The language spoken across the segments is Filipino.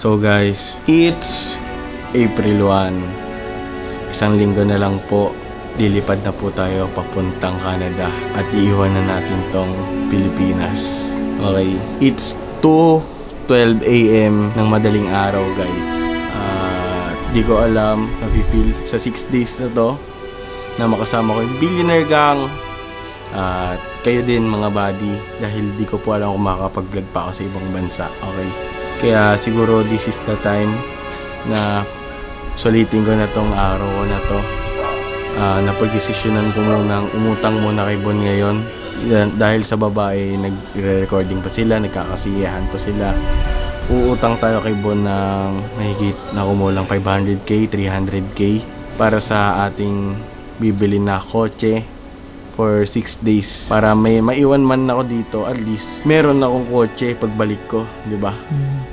So guys, it's April 1. Isang linggo na lang po, lilipad na po tayo papuntang Canada at iiwan na natin tong Pilipinas. Okay, it's 2:12 AM ng madaling araw guys. Di ko alam, nafe-feel sa 6 days na to na makasama ko yung Billionaire Gang at kayo din mga buddy, dahil di ko po alam kung makakapag-vlog pa ako sa ibang bansa. Okay, kaya siguro this is the time na sulitin ko na tong araw ko na to. Napag-desisyonan ko munang umutang muna kay Bon ngayon dahil sa babae nag-recording pa sila, nagkakasiyahan pa sila. Uutang tayo kay Bon ng mahigit na kumulang 500k, 300k para sa ating bibili na kotse for 6 days. Para may maiwan man ako dito, at least meron akong kotse pagbalik ko, di ba?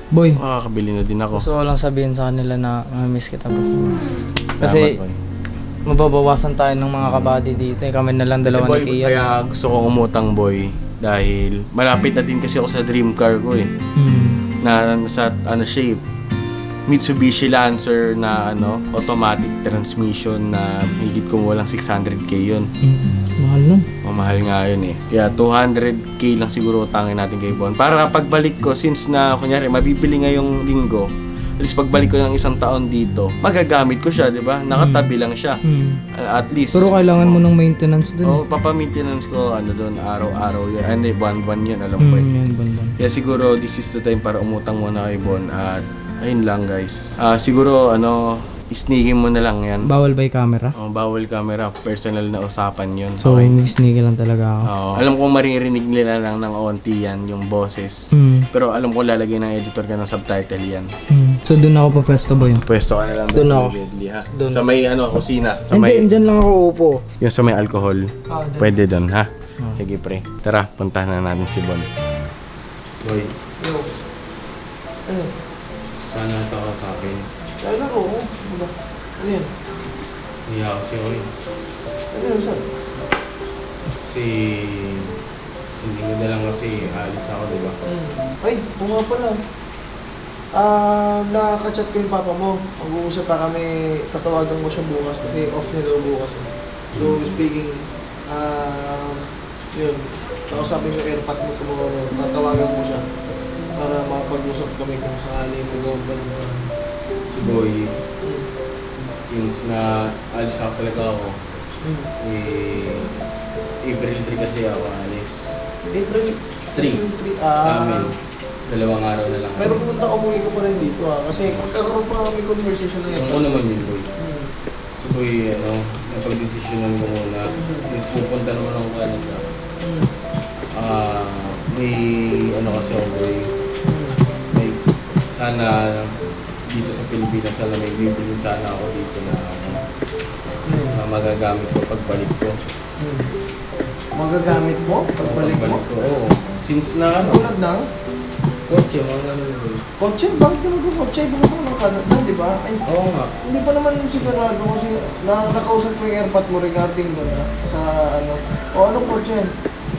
Boy, Makakabili na din ako. gusto ko lang sabihin sa kanila na miss kita bro. Kasi Salamat, boy. mababawasan tayo ng mga kabady dito. Kami na lang Kasi dalawa boy, ni Kia. kaya gusto kong umutang boy dahil malapit na din kasi ako sa dream car ko eh. Na sa ano siya, Mitsubishi Lancer na automatic transmission na higit kumulang 600k yun. Mahal nun. Mamahal nga yun eh. Kaya 200k lang siguro utangin natin kay Bon. Para pagbalik ko, since na kunyari mabibili ngayong linggo, at least pagbalik ko ng isang taon dito, magagamit ko siya, di ba? Nakatabi lang siya. At least. Pero kailangan mo ng maintenance dun. Oh, papa-maintenance ko doon araw-araw yun. Hindi, buwan-buwan yun, alam ko eh. Yan, bandan. Kaya siguro this is the time para umutang muna kay Bon at ayun lang guys. Siguro sneaky mo na lang yan. Bawal by camera? Bawal camera, personal na usapan yun. So, sneaky lang talaga ako. Alam kong maririnig nila lang ng onti yan, yung boses. Pero alam kong lalagay ng editor ka ng subtitle yan. So, dun ako pa pwesto ba yun? Pwesto ka na lang Doon sa ako. Bedli, ha? Doon. Sa may kusina. Sa Hindi, may, dyan lang ako upo. yung sa may alcohol. Dyan. Pwede doon, ha? Sige pre. Tara, puntahan na natin si Bon. Boy, Yo. Ano? sana ito ka sa akin. Kaya na ko. Ano yan? Hiya kasi ako eh. Ano yan, sir? Kasi linggo na lang kasi alis ako, di ba? Ay, ito nga pala. Nakaka-chat ko yung papa mo. Mag-uusap pa kami, tatawagan mo siya bukas kasi off niya daw bukas. So, speaking, yun, kausapin ko airpot mo tomorrow, tatawagan mo siya para makapag-usap kami kung sakali mag-gawin ba ng Si Boy, since na alis ako talaga ako, April 3 kasi ako alis. April 3. Sa amin, 2 araw na lang. Pero pumunta umuwi ka pa rin dito kasi magkakaroon pa kami conversation na Ano naman yun, Boy? Si Boy, napag-desisyonan ko muna. Since pupunta naman ako Canada. May kasi ako, Boy. May, sana dito sa Pilipinas, sana may bibili sana ako dito na magagamit ko pagbalik ko. Magagamit mo? Pagbalik mo? ko, oo. Since na Tulad ng? kotse, mga yun. Kotse? Bakit ka mag-kotse? Pumunta ko ng Canada, di ba? Ay, Oo nga. hindi pa naman sigurado kasi nakausap ko yung airpot mo regarding doon sa O anong kotse yan?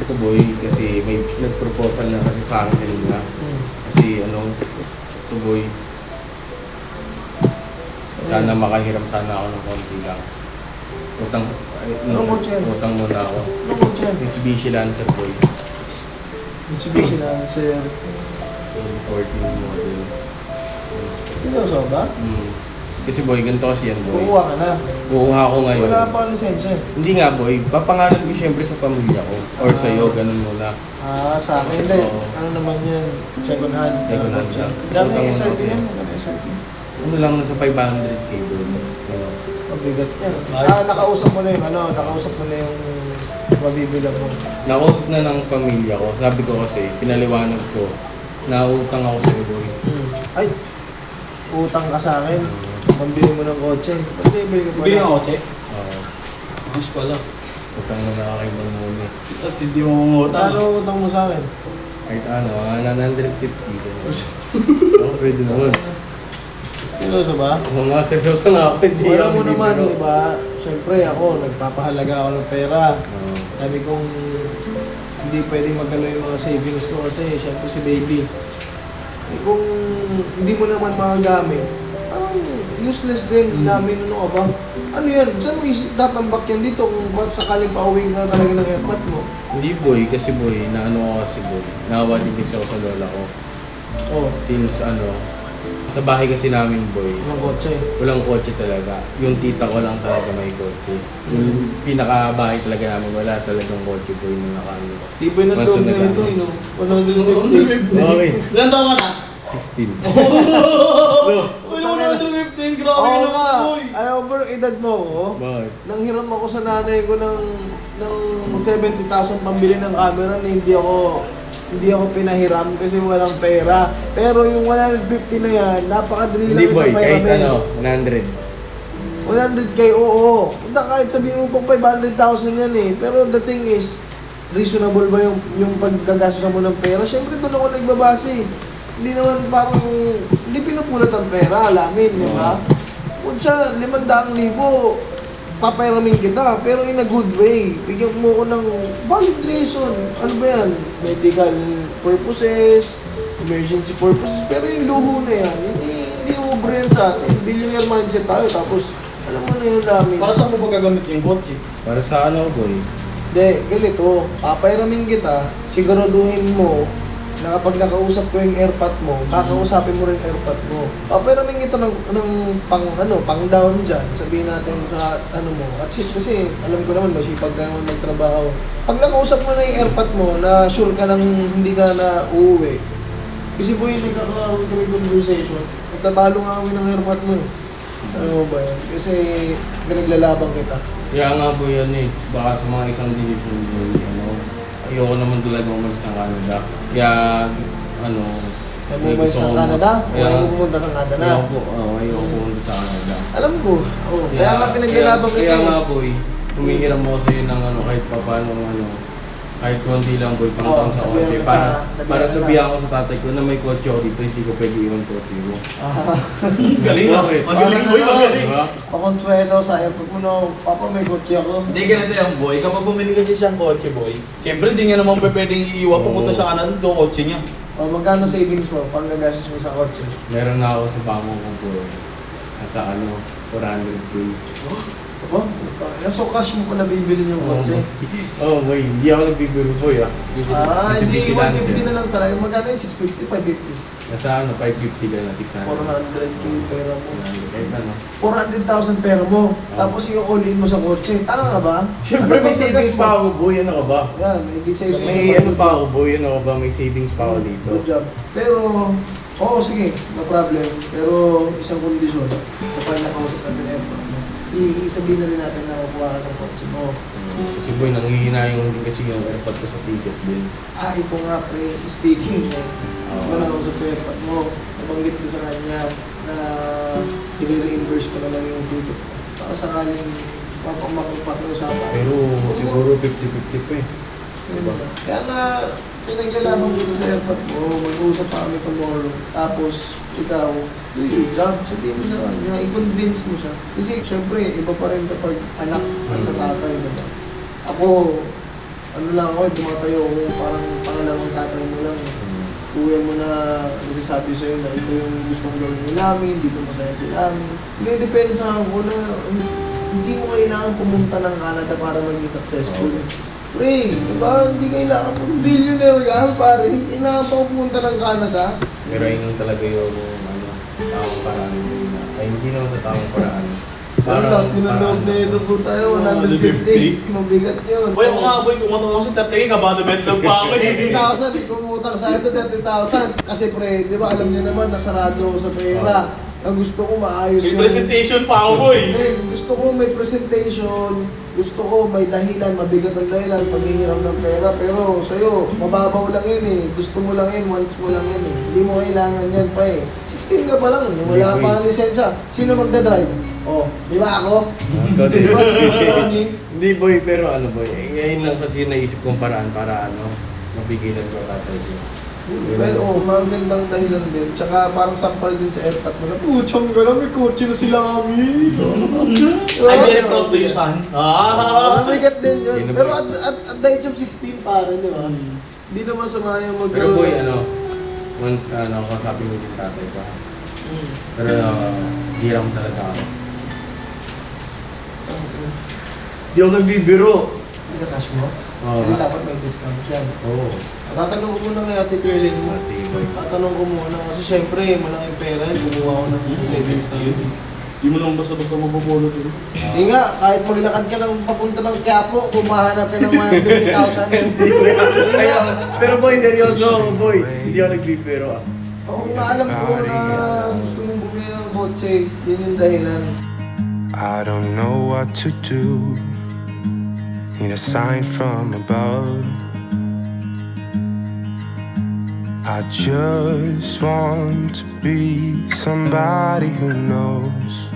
Ito boy, kasi may nag-proposal na kasi sa akin kanina. Kasi ito boy, sana makahiram sana ako ng konti lang. Utang muna ako. Anong kotse yan? Mitsubishi Lancer boy. Mitsubishi Lancer. 2014 model. Seryoso ba? Kasi boy, ganito kasi yan boy. Kukuha ka na. Kukuha ako ngayon. Wala pa lisensya. Hindi nga boy, papangalan ko siyempre sa pamilya ko. Or sa'yo, ganun muna. Sa akin din. Oo. Ano naman yan? Second hand. Second hand kotse. lang. Gano'n Utang yung mo SRT na yan? ako. Magkano yung SRT? Ano lang nasa 500k boy. Mabigat yan. Nakausap mo na yung nakausap mo na yung mabibilang mo. Nakausap na ng pamilya ko. Sabi ko kasi, pinaliwanag ko, nautang ako sa boy. Ay, utang ka sa akin. Pambili mo ng kotse. Pambili ka pala. Bili ng kotse? Oo. Bus pala. Utang mo na kay Mangmuni. At hindi mo mangutang. Ano utang mo sa akin? Kahit 950. Oo, pwede naman. Seryoso ba? Oo nga, seryoso na ako. Hindi Wala ako mo naman, bibiro. di ba? Siyempre ako, nagpapahalaga ako ng pera. Oo. Sabi kong, hindi pwedeng magalo yung mga savings ko kasi siyempre si baby. Eh, kung hindi mo naman magagamit, parang useless din namin, ano ka ba? Ano yan? Saan mo tatambak yan dito kung sakaling pauwi ka talaga ng airpot mo? Hindi boy, kasi boy, naano ako kasi boy. Nahawa din kasi ako sa lola ko. Oh, Since sa bahay kasi namin boy, ng kotse. walang kotse talaga. Yung tita ko lang talaga may kotse. Yung pinaka-bahay talaga namin, wala talagang kotse boy nung nakaano. Di ba yung loob na ito, no? 150. Okay, Ilan taon ka na? 16. Uy, 115, grabe Oo na nga. boy. Alam mo ba yung edad mo, oh? Bakit? Nang hiram ako sa nanay ko ng 70,000 pambili ng camera na hindi ako pinahiram kasi walang pera. Pero yung 150 na yan, napakadali lang Hindi boy, itong kahit pahiramin. 100. 100k, oo. Punta kahit sabihin mo pang 500,000 yan eh. Pero the thing is, reasonable ba yung paggagastos mo ng pera? Siyempre doon ako nagbabase. Hindi naman parang, hindi pinupulat ang pera, alamin, di ba? Kung siya, 500,000, papairamin kita, pero in a good way. Bigyan mo ko ng valid reason. Ano ba yan? Medical purposes, emergency purposes, pero yung luho na yan, hindi ubre yan sa atin. Billionaire mindset tayo, tapos alam mo na yun namin. Para saan mo ba gagamit yung kotse? Para sa ano boy? Hindi, ganito, papairamin kita, siguraduhin mo na kapag nakausap ko yung airpot mo, kakausapin mo rin yung airpot mo. Papairamin kita ng pang down dyan, sabihin natin sa ano mo. At kasi alam ko naman, masipag ka naman magtrabaho. Pag nakausap mo na yung airpot mo, na sure ka nang hindi ka na uuwi, kasi po yung nagkakaroon kami conversation, nagtatalo nga kami ng airpot mo. Ano mo ba yan? Kasi pinaglalabang kita. Kaya nga boy yan eh, baka sa mga isang decision boy, ayoko naman talaga umalis ng Canada. Kaya, Ayaw mo umalis ng Canada? O ayaw mo pumunta ng Canada na? Ayoko pumunta sa Canada. Alam ko. Kaya nga pinaglalabang kita. Kaya eh. nga boy, humihiram ako sa'yo ng kahit pa paano kahit konti lang boy, pangtang sa sabihan kotse. kita, Para sabihan sabihan ko sa tatay ko na may kotse ako dito, hindi ko pwede iwan kotse mo. Galing ah. Bakit? Magaling boy, magaling. Diba? Pakonsuelo sa airport mo, no? Papa, may kotse ako. Hindi ganito yung boy. Kapag bumili kasi siyang kotse boy, siyempre hindi niya naman pwedeng iiwan pumunta sa kanan do kotse niya. O, magkano savings mo pang nagastos mo sa kotse? Meron na ako sa banko ko boy. Nasa 400k. Diba? So cash mo pa nabibili yung kotse? Oh boy, hindi ako nagbibiro boy Kasi Hindi, vigilante. 150 na lang talaga. Magkano yun? 650, 550? Nasa 550 ka na, 600. 400k pera mo. Kahit ano. 400,000 pera mo. Tapos yung all-in mo sa kotse. Tanga ka ba? Siyempre may Ano savings mo? pa ako boy, ano ka ba? Yan, may savings May ano pa ako boy, ano ka ba? May savings pa ako dito. Good job. Pero, oo, sige, no problem. Pero, isang kondisyon, kapag nakausap natin airport mo, sabihin na rin natin na makuha ka ng kotse mo. Kasi boy, nangihinayong din kasi yung airpot ko sa ticket din. Ito nga pre, speaking eh. Oo. Diba nakausap ko yung airport mo, nabanggit ko sa kanya na i-reimburse ko na lang yung ticket. Para sakaling mapakiusapan. Pero siguro 50-50 pa eh. Diba? Kaya nga, pinaglalaban kita sa airport mo, mag-uusap pa kami tomorrow. Tapos, ikaw, do your job. Sabihin mo sa kanya, i-convince mo siya. Kasi, syempre, iba pa rin kapag anak at sa tatay, diba? Ako, ano lang ako, dumatayo ako parang pangalawang tatay mo lang. Kuya mo na nagsasabi sa'yo na ito yung gustong gawin namin, dito masaya sila namin. Hindi depensa ako na hindi mo kailangan pumunta ng Canada para maging successful. Pre, diba? Hindi kailangan mag-billionaire ka, pare. Kailangan pa pumunta ng Canada. Pero yun talaga yung tamang paraan yun. Ay, hindi naman sa tamang paraan. Parang last din ang loob na ito po tayo, 150. Mabigat yun. Boy, ako nga boy, kumatong ako sa 30k, kabado betlog pa ako eh. 30,000, kumutang sa ito 30,000. Kasi pre, di ba alam niyo naman, nasarado ako sa pera. Ang gusto ko maayos May presentation pa ako boy. Gusto ko may presentation, gusto ko may dahilan, mabigat ang dahilan, paghihiram ng pera. Pero sa'yo, mababaw lang yun eh. Gusto mo lang yun, once mo lang yun eh. Hindi mo kailangan yan pa eh. 16 ka pa lang, wala pa ang lisensya. Sino magdadrive? Oh, di ba ako? Ikaw din. Di ba si Hindi boy, pero ano boy, ngayon lang kasi naisip kong paraan para mabigilan ko tatay ko. Well, magandang dahilan din. Tsaka parang sampal din sa airpot mo na, puchang gano'n, may kotse na sila kami. I'm very proud to you, son. Mabigat din yun. Yun na Pero ba? at the age of 16 pare, di ba? Hindi naman sama yung Pero boy, once kausapin mo yung tatay ko. Pero hirap talaga ako. Di ako nagbibiro. Hindi ka cash mo? Oo. Hindi dapat may discount yan. Oo. Tatanong ko muna kay Ate Kerlin mo. Sige, boy. Tatanong ko muna kasi syempre malaking pera yun. Kumuha ko ng savings na yun. Hindi mo naman basta-basta mapupulot yun. Hindi nga, kahit maglakad ka ng papunta ng Quiapo, kumahanap ka ng 150,000. Hindi nga. Pero boy, seryoso, boy. Hindi ako nagbibiro ah. Oo nga, alam ko na gusto mong bumili ng kotse. Yun yung dahilan. I don't know what to do. Need a sign from above. I just want to be somebody who knows.